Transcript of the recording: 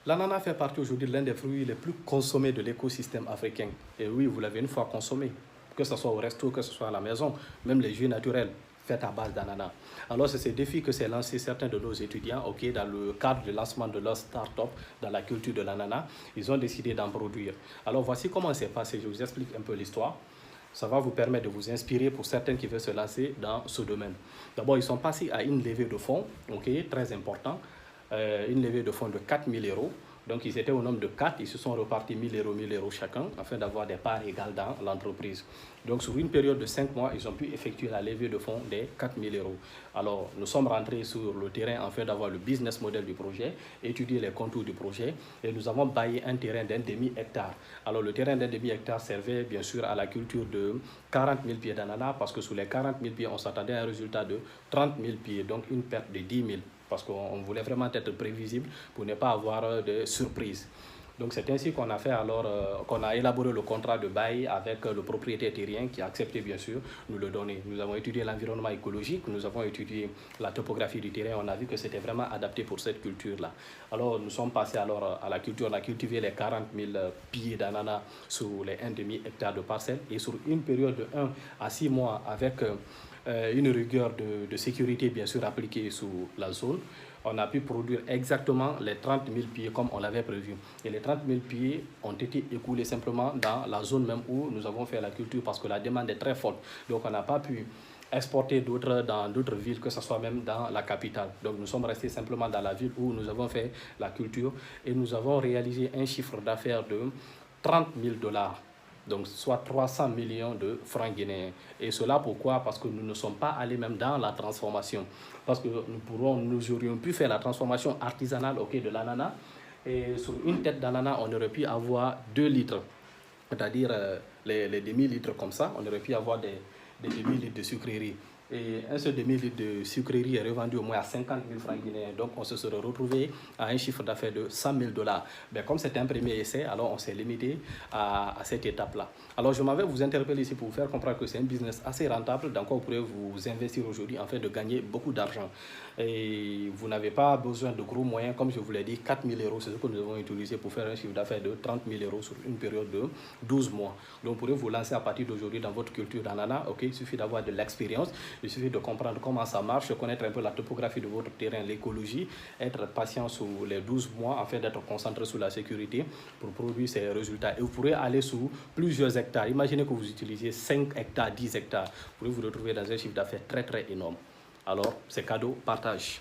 L'ananas fait partie aujourd'hui de l'un des fruits les plus consommés de l'écosystème africain. Et oui, vous l'avez une fois consommé, que ce soit au resto, que ce soit à la maison, même les jus naturels faits à base d'ananas. Alors, c'est ce défi que s'est lancé certains de nos étudiants, dans le cadre du lancement de leur start-up dans la culture de l'ananas. Ils ont décidé d'en produire. Alors, voici comment c'est passé. Je vous explique un peu l'histoire. Ça va vous permettre de vous inspirer pour certains qui veulent se lancer dans ce domaine. D'abord, ils sont passés à une levée de fonds, très important. Une levée de fonds de 4 000 euros. Donc, ils étaient au nombre de 4, ils se sont repartis 1 000 euros chacun, afin d'avoir des parts égales dans l'entreprise. Donc, sur une période de 5 mois, ils ont pu effectuer la levée de fonds des 4 000 euros. Alors, nous sommes rentrés sur le terrain afin d'avoir le business model du projet, étudier les contours du projet, et nous avons baillé un terrain d'un demi-hectare. Alors, le terrain d'un demi-hectare servait bien sûr à la culture de 40 000 pieds d'ananas, parce que sur les 40 000 pieds, on s'attendait à un résultat de 30 000 pieds, donc une perte de 10 000. Parce qu'on voulait vraiment être prévisible pour ne pas avoir de surprise. Donc c'est ainsi qu'on a fait qu'on a élaboré le contrat de bail avec le propriétaire terrien qui a accepté bien sûr nous le donner. Nous avons étudié l'environnement écologique, nous avons étudié la topographie du terrain, on a vu que c'était vraiment adapté pour cette culture-là. Alors nous sommes passés alors à la culture, on a cultivé les 40 000 pieds d'ananas sur les 1,5 hectare de parcelles et sur une période de 1 à 6 mois avec une rigueur de sécurité bien sûr appliquée sur la zone, on a pu produire exactement les 30 000 pieds comme on l'avait prévu. Et les 30 000 pieds ont été écoulés simplement dans la zone même où nous avons fait la culture parce que la demande est très forte. Donc on n'a pas pu exporter dans d'autres villes, que ce soit même dans la capitale. Donc nous sommes restés simplement dans la ville où nous avons fait la culture et nous avons réalisé un chiffre d'affaires de 30 000 $. Donc soit 300 millions de francs guinéens. Et cela pourquoi? Parce que nous ne sommes pas allés même dans la transformation. Parce que nous aurions pu faire la transformation artisanale de l'ananas. Et sur une tête d'ananas, on aurait pu avoir 2 litres. C'est-à-dire les demi-litres comme ça, on aurait pu avoir des demi-litres de sucrerie. Et un seul demi-litre de sucrerie est revendu au moins à 50 000 francs guinéens. Donc, on se serait retrouvé à un chiffre d'affaires de 100 000 $. Mais comme c'était un premier essai, alors on s'est limité à cette étape-là. Alors, je m'avais vous interpeller ici pour vous faire comprendre que c'est un business assez rentable dans quoi vous pourrez vous investir aujourd'hui afin de gagner beaucoup d'argent. Et vous n'avez pas besoin de gros moyens, comme je vous l'ai dit, 4 000 euros, c'est ce que nous avons utilisé pour faire un chiffre d'affaires de 30 000 euros sur une période de 12 mois. Donc, vous pourrez vous lancer à partir d'aujourd'hui dans votre culture d'ananas. Il suffit d'avoir de l'expérience. Il suffit de comprendre comment ça marche, connaître un peu la topographie de votre terrain, l'écologie, être patient sur les 12 mois afin d'être concentré sur la sécurité pour produire ces résultats. Et vous pourrez aller sur plusieurs hectares. Imaginez que vous utilisiez 5 hectares, 10 hectares. Vous pourrez vous retrouver dans un chiffre d'affaires très très énorme. Alors, c'est cadeau, partage.